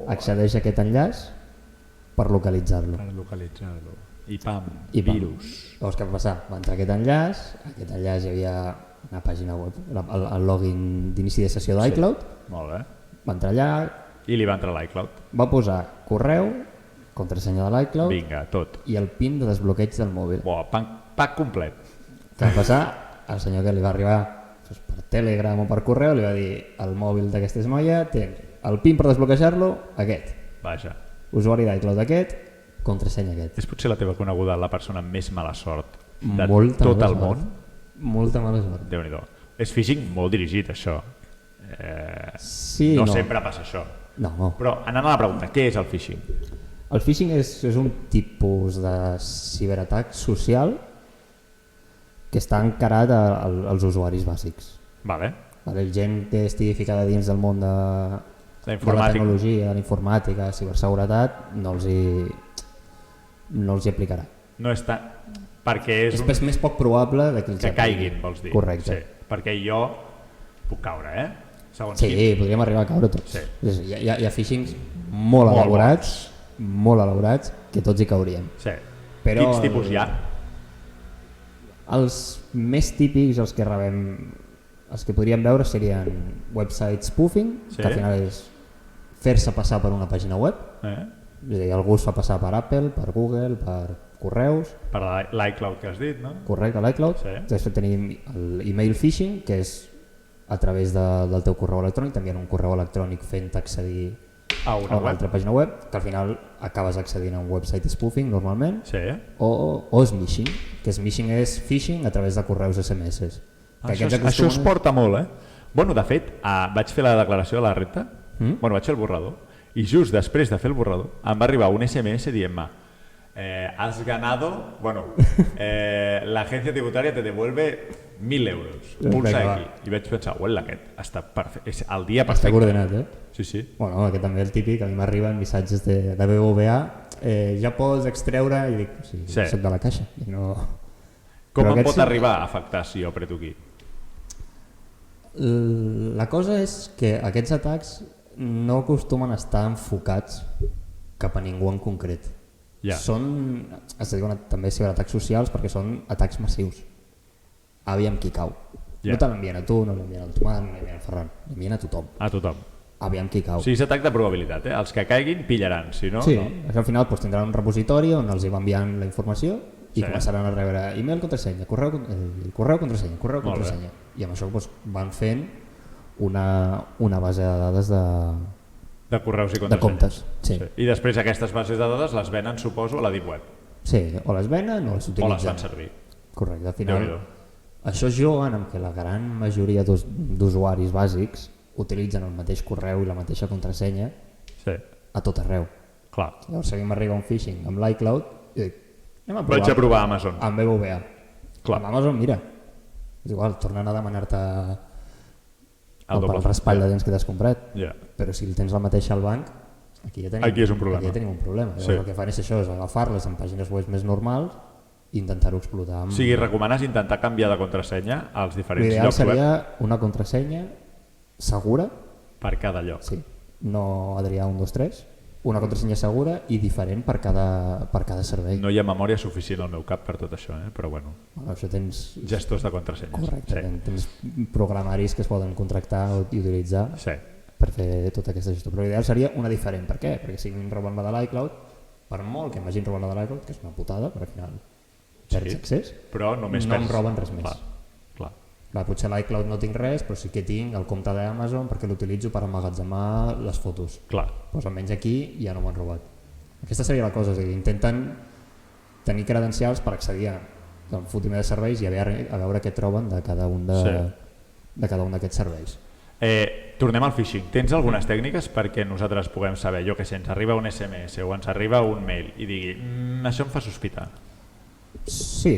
Accedeix a aquest enllaç per localitzar-lo. I pam, I virus. Llavors què va passar? Va entrar a aquest enllaç hi havia una pàgina web, el login d'inici de sessió d'iCloud, Molt bé. va entrar allà, I li va entrar a l'iCloud. va posar correu, contrasenya de l'iCloud Vinga, tot. i el PIN de desbloqueig del mòbil. Pack complet. Què va passar? El senyor que li va arribar per Telegram o per correu li va dir el mòbil d'aquesta noia tens el PIN per desbloquejar-lo, aquest. Vaja. Usuari d'iCloud aquest, contrasenya aquest. És potser la teva coneguda la persona amb més mala sort de Molta tot mala el sort. món? Molta mala sort. Déu-n'hi-do. És phishing molt dirigit, això. Sí, no sempre passa això. No. Però anant a la pregunta, què és el phishing? El phishing és un tipus de ciberatac social que està encarat als usuaris bàsics. Vale. La gent que estigui ficada dins del món de la tecnologia, de la informàtica, de ciberseguretat, no els hi aplicarà. No és tant... Perquè és més poc probable de que caiguin, vols dir. Correcte. Sí, perquè jo puc caure, Segons sí, podríem arribar a caure tots. Sí. Hi ha phishings molt elaborats que tots hi cauríem. Sí. Però Quins tipus hi ha? Els més típics, els que podríem veure serien website spoofing, que al final és fer-se passar per una pàgina web. És a dir, algú es fa passar per Apple, per Google, per correus. Per l'iCloud que has dit, no? Correcte, l'iCloud. Després tenim l'email phishing, que és a través del teu correu electrònic, t'envien un correu electrònic fent accedir a una altra pàgina web, que al final acabes accedint a un website spoofing normalment, o smishing, que smishing és phishing a través de correus SMS. Això es porta molt, Bueno, de fet, vaig fer la declaració de la renta, vaig fer el borrador, i just després de fer el borrador em va arribar un SMS dient-me has ganado, la agencia tributaria te devuelve 1.000 euros, pulsa aquí. I vaig pensar, aquest està perfecte, és el dia perfecte. Està coordinat, Sí. Bueno, aquest també el típic, a mi m'arriben missatges de BBVA, ja pots extreure, i dic, sí, soc de la caixa. Com em pot arribar a afectar si jo apreto aquí? La cosa és que aquests atacs no acostumen a estar enfocats cap a ningú en concret. Són, es diuen també ciberatacs socials perquè són atacs massius. Aviam qui cau. No te l'envien a tu, no l'envien al Tomàs, no l'envien al Ferran, l'envien a tothom. A tothom. Aviam qui cau. Sí, és atac de probabilitat, Els que caiguin pillaran, si no... Sí, al final tindran un repositori on els va enviant la informació i començaran a rebre email, contrasenya, correu, contrasenya, correu, contrasenya. I amb això van fent una base de dades de correus i de comptes. I després aquestes bases de dades les venen, suposo, a la Deep Web. Sí, o les venen o les utilitzen. O les fan servir. Correcte, al final això juguen amb que la gran majoria d'usuaris bàsics utilitzen el mateix correu i la mateixa contrasenya a tot arreu. Llavors si a mi m'arriba un phishing amb l'iCloud i dic, vaig a provar Amazon. Amb BBVA. Amb Amazon, mira, és igual, tornen a demanar-te el raspall de dents que t'has comprat, però si el tens la mateixa al banc, aquí ja tenim un problema. El que fan és això, és agafar-les en pàgines web més normals i intentar-ho explotar. O sigui, recomanes intentar canviar de contrasenya als diferents llocs web? L'ideal seria una contrasenya segura per cada lloc. Sí, no Adrià 1, 2, 3, una contrasenya segura i diferent per cada servei. No hi ha memòria suficient al meu cap per tot això, però bueno. Això tens gestors de contrasenyes. Correcte, tens programaris que es poden contractar i utilitzar per fer tota aquesta gestió. Però l'ideal seria una diferent. Per què? Perquè si em roben la de l'iCloud, per molt que m'hagin robat la de l'iCloud, que és una putada, perquè al final perds accés, però no em roben res més. Potser a l'iCloud no tinc res, però sí que tinc el compte d'Amazon perquè l'utilitzo per emmagatzemar les fotos. Doncs almenys aquí ja no m'han robat. Aquesta seria la cosa, és a dir, intenten tenir credencials per accedir al fotimer de serveis i a veure què troben de cada un d'aquests serveis. Tornem al phishing. Tens algunes tècniques perquè nosaltres puguem saber, jo que sé, ens arriba un SMS o ens arriba un mail i digui, això em fa sospitar? Sí,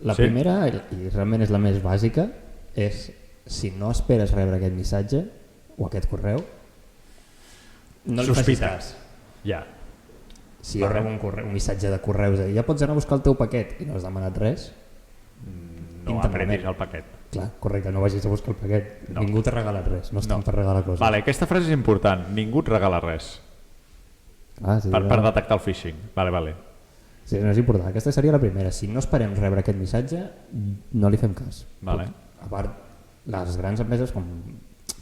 la primera, i realment és la més bàsica, és si no esperes rebre aquest missatge o aquest correu, no li facis cas. Ja. Si jo rebo un missatge de correus de dir, ja pots anar a buscar el teu paquet i no has demanat res, no apretis el paquet. Clar, correcte, no vagis a buscar el paquet. No. Ningú t'ha regalat res, no estan per regalar coses. Vale, aquesta frase és important, ningú et regala res. Sí, per detectar el phishing. Vale. Sí, no és important. Aquesta seria la primera. Si no esperem rebre aquest missatge, no li fem cas. Vale. A part, les grans empreses, com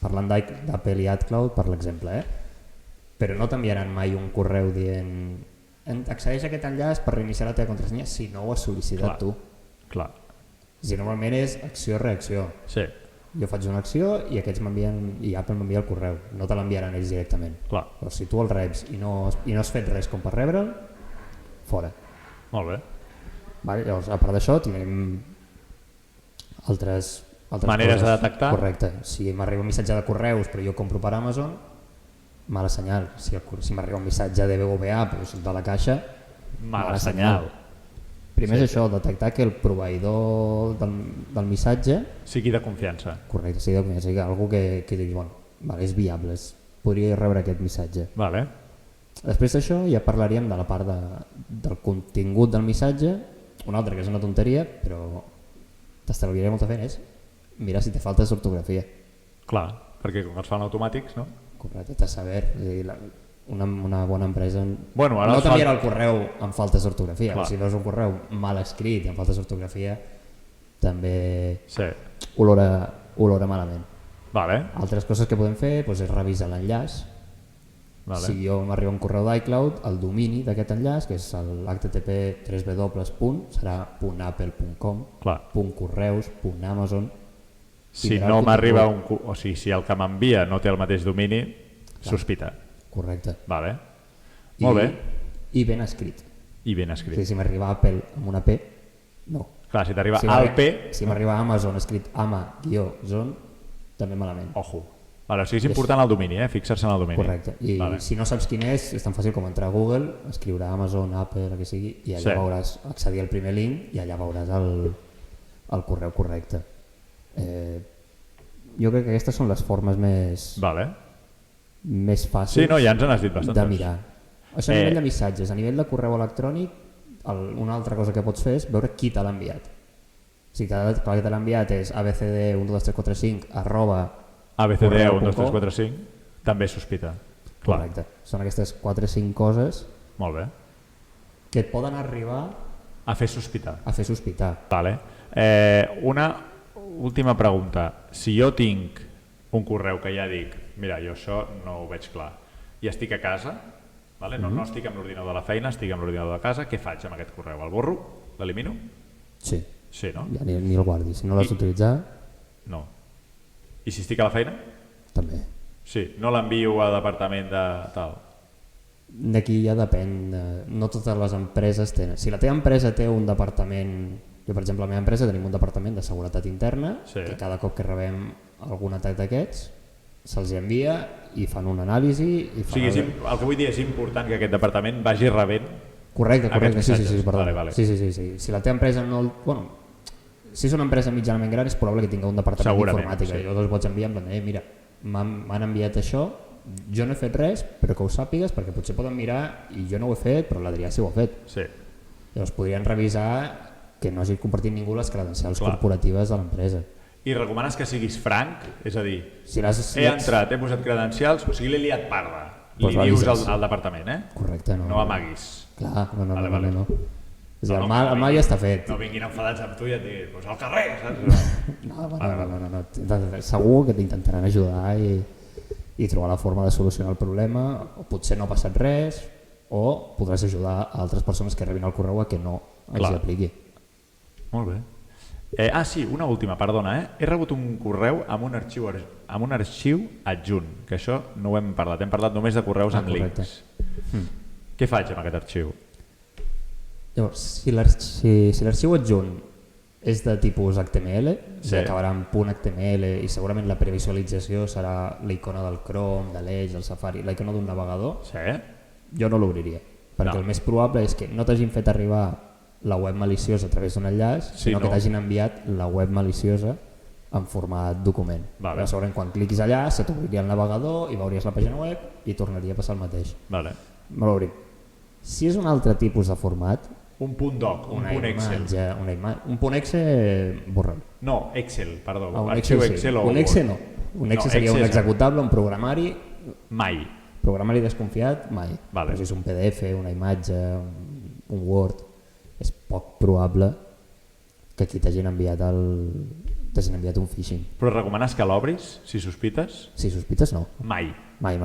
parlant d'Apple i AdCloud, per l'exemple, però no t'enviaran mai un correu dient accedeix a aquest enllaç per reiniciar la teva contrasenya si no ho has sol·licitat tu. Clar. Si normalment és acció-reacció. Sí. Jo faig una acció i aquests m'envien i Apple m'envia el correu, no te l'enviaran ells directament. Clar. Però si tu el reps i no has fet res com per rebre'l, fora. Molt bé. Vale, llavors, a part d'això, tenim altres maneres coses. de detectar. Correcte. Si m'arriba un missatge de correus però jo compro per Amazon, mala senyal. Si m'arriba un missatge de BBVA doncs de la caixa, mala senyal. Primer és això, detectar que el proveïdor del missatge sigui de confiança. Correcte, sigui de confiança, sigui algú que digui, vale, és viable, podria rebre aquest missatge. Vale. Després d'això ja parlaríem de la part del contingut del missatge. Una altra que és una tonteria, però t'estalviaré molta feina, és mirar si té faltes d'ortografia. Clar, perquè com els fan automàtics, no? Correcte, t'has saber, una bona empresa no t'enviarà el correu amb faltes d'ortografia. Si no és un correu mal escrit i amb faltes d'ortografia, també olora malament. Vale. Altres coses que podem fer és revisar l'enllaç. Vale. Si jo m'arriba un correu d'iCloud, el domini d'aquest enllaç, que és l'http://, serà .apple.com, .correus, .amazon. Si no m'arriba o sigui, si el que m'envia no té el mateix domini, sospita. Correcte. Vale. Molt bé. I ben escrit. I ben escrit. Si m'arriba Apple amb una P, no. Clar, si t'arriba al P... Si m'arriba Amazon escrit ama-zon, també malament. Ojo. Vale, o sigui, és important el domini, fixar-se en el domini. Correcte. I si no saps quin és tan fàcil com entrar a Google, escriure Amazon, Apple, el que sigui, i allà veuràs, accedir al primer link i allà veuràs el correu correcte. Jo crec que aquestes són les formes més fàcils ja ens n'has dit bastantes. de mirar. Això a nivell de missatges. A nivell de correu electrònic, una altra cosa que pots fer és veure qui te l'ha enviat. Si que te l'ha enviat és abcd12345 abcd12345 també sospita. Correcte. Són aquestes 4 o 5 coses que et poden arribar a fer sospitar. Vale. Una última pregunta. Si jo tinc un correu que ja dic, mira, jo això no ho veig clar, i estic a casa, no estic amb l'ordinador de la feina, estic amb l'ordinador de casa, què faig amb aquest correu? El borro? L'elimino? Sí. Sí, no? Ja ni el guardi. Si no l'has d'utilitzar... No. I si estic a la feina? També. Sí, no l'envio a departament de tal. D'aquí ja depèn. No totes les empreses tenen. Si la teva empresa té un departament... Jo, per exemple, a la meva empresa tenim un departament de seguretat interna que cada cop que rebem algun atac d'aquests se'ls envia i fan una anàlisi i fan... O sigui, el que vull dir és important que aquest departament vagi rebent correcte, sí, perdó. Vale. Sí. Si la teva empresa no... Si és una empresa mitjanament gran és probable que tingui un departament d'informàtica. Jo els pots enviar en plan mira, m'han enviat això, jo no he fet res, però que ho sàpigues perquè potser poden mirar i jo no ho he fet, però l'Adrià sí ho ha fet. Llavors podrien revisar que no hagi compartit ningú les credencials corporatives de l'empresa. I recomanes que siguis franc? És a dir, he entrat, he posat credencials, o sigui, l'he liat parda. Li dius al departament, Correcte, no. No amaguis. Clar, no. El mal ja està fet. No vinguin enfadats amb tu i et diguin, doncs al carrer, saps? No. Segur que t'intentaran ajudar i trobar la forma de solucionar el problema, o potser no ha passat res, o podràs ajudar a altres persones que rebin el correu a que no els apliqui. Molt bé. Sí, una última, perdona. He rebut un correu amb un arxiu adjunt, que això no ho hem parlat, hem parlat només de correus amb links. Què faig amb aquest arxiu? Llavors, si l'arxiu adjunt és de tipus HTML, Sí. acabarà en .html i segurament la previsualització serà la icona del Chrome, de l'Edge, del Safari, la icona d'un navegador. Sí? Jo no l'obriria, perquè No. el més probable és que no t'hagin fet arribar la web maliciosa a través d'un enllaç, Sí, sinó que no. t'hagin enviat la web maliciosa en format document. Vale. Segurament quan cliquis allà se t'obriria el navegador i veuries la pàgina web i tornaria a passar el mateix. Vale. Me l'obrim. Si és un altre tipus de format, Un punt doc, un punt Excel. un punt Excel, borra'l. No, Excel, perdó. Un Arxiu Excel, sí. Excel o Un Excel no. Un Excel seria un Excel executable, un programari, Mai. programari desconfiat, mai. Vale. Però si és un PDF, una imatge, un Word, és poc probable que aquí t'hagin enviat un phishing. Però recomanes que l'obris, si sospites? Si sospites, no. Mai. Mai.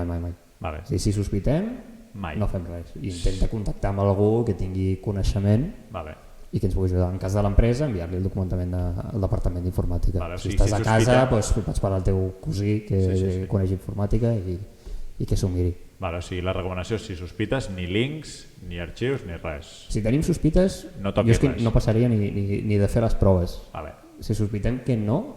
Vale. Si sospitem, Mai. no fem res. I intenta contactar amb algú que tingui coneixement Vale. i que ens pugui ajudar. En cas de l'empresa, enviar-li el documentament al departament d'informàtica. Vale, o si sigui, estàs si a casa, sospitem- doncs, vaig parlar al teu cosí que Sí. coneix informàtica i que s'ho miri. Vale, o sigui, la recomanació és si sospites, ni links, ni arxius, ni res. Si tenim sospites, No jo toquis és que res. no passaria ni de fer les proves. Vale. Si sospitem que no,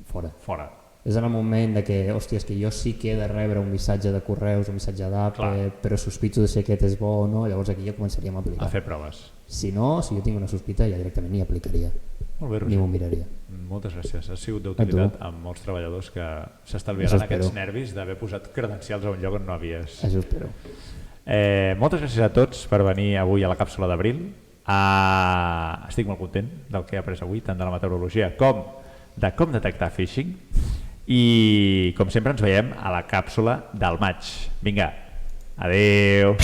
fora. Fora. És en el moment de que, hòstia, és que jo sí que he de rebre un missatge de correus, un missatge d'app, Clar. però sospito de si aquest és bo o no, llavors aquí ja començaríem a aplicar. A fer proves. Si no, si jo tinc una sospita, ja directament ni aplicaria, Molt bé, ni Roger. m'ho miraria. Moltes gràcies. Has sigut d'utilitat amb molts treballadors que s'estalviaran Això espero. aquests nervis d'haver posat credencials a un lloc on no havies. Això espero. Moltes gràcies a tots per venir avui a la càpsula d'abril. Estic molt content del que he après avui, tant de la meteorologia com de com detectar phishing. I com sempre ens veiem a la càpsula del maig. Vinga, adeu.